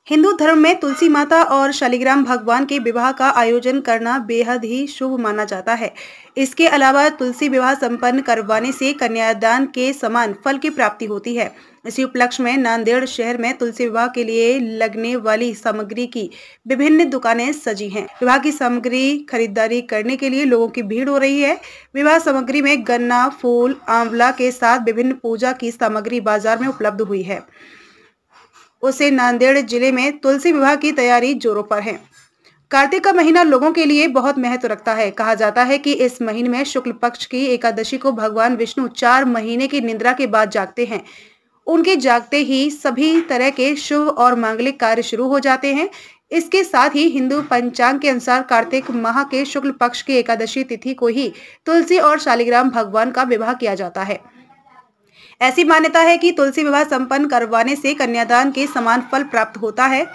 हिंदू धर्म में तुलसी माता और शालिग्राम भगवान के विवाह का आयोजन करना बेहद ही शुभ माना जाता है। इसके अलावा तुलसी विवाह संपन्न करवाने से कन्यादान के समान फल की प्राप्ति होती है। इसी उपलक्ष्य में नांदेड़ शहर में तुलसी विवाह के लिए लगने वाली सामग्री की विभिन्न दुकानें सजी हैं। विवाह की सामग्री खरीदारी करने के लिए लोगों की भीड़ हो रही है। विवाह सामग्री में गन्ना, फूल, आंवला के साथ विभिन्न पूजा की सामग्री बाजार में उपलब्ध हुई है। उसे नांदेड़ जिले में तुलसी विवाह की तैयारी जोरों पर है। कार्तिक का महीना लोगों के लिए बहुत महत्व रखता है। कहा जाता है कि इस महीने में शुक्ल पक्ष की एकादशी को भगवान विष्णु 4 महीने की निद्रा के बाद जागते हैं। उनके जागते ही सभी तरह के शुभ और मांगलिक कार्य शुरू हो जाते हैं। इसके साथ ही हिंदू पंचांग के अनुसार कार्तिक माह के शुक्ल पक्ष की एकादशी तिथि को ही तुलसी और शालिग्राम भगवान का विवाह किया जाता है। ऐसी मान्यता है कि तुलसी विवाह संपन्न करवाने से कन्यादान के समान फल प्राप्त होता है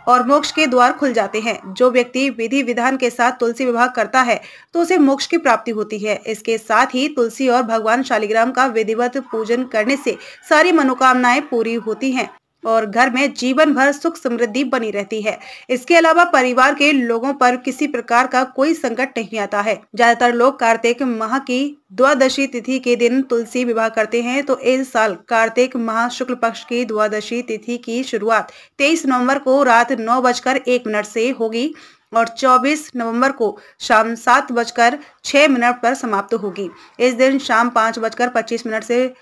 और मोक्ष के द्वार खुल जाते हैं। जो व्यक्ति विधि विधान के साथ तुलसी विवाह करता है तो उसे मोक्ष की प्राप्ति होती है। इसके साथ ही तुलसी और भगवान शालिग्राम का विधिवत पूजन करने से सारी मनोकामनाएं पूरी होती हैं और घर में जीवन भर सुख समृद्धि बनी रहती है। इसके अलावा परिवार के लोगों पर किसी प्रकार का कोई संकट नहीं आता है। ज्यादातर लोग कार्तिक माह की द्वादशी तिथि के दिन तुलसी विवाह करते हैं। तो इस साल कार्तिक माह शुक्ल पक्ष की द्वादशी तिथि की शुरुआत 23 नवंबर को रात 9:01 से होगी और 24 नवंबर को शाम 7:06 पर समाप्त होगी। इस दिन शाम 5:25 से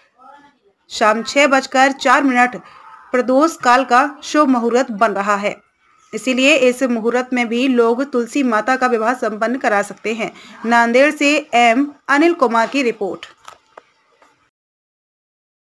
शाम 6:04 प्रदोष काल का शुभ मुहूर्त बन रहा है। इसीलिए इस मुहूर्त में भी लोग तुलसी माता का विवाह संपन्न करा सकते हैं। नांदेड़ से एम अनिल कुमार की रिपोर्ट।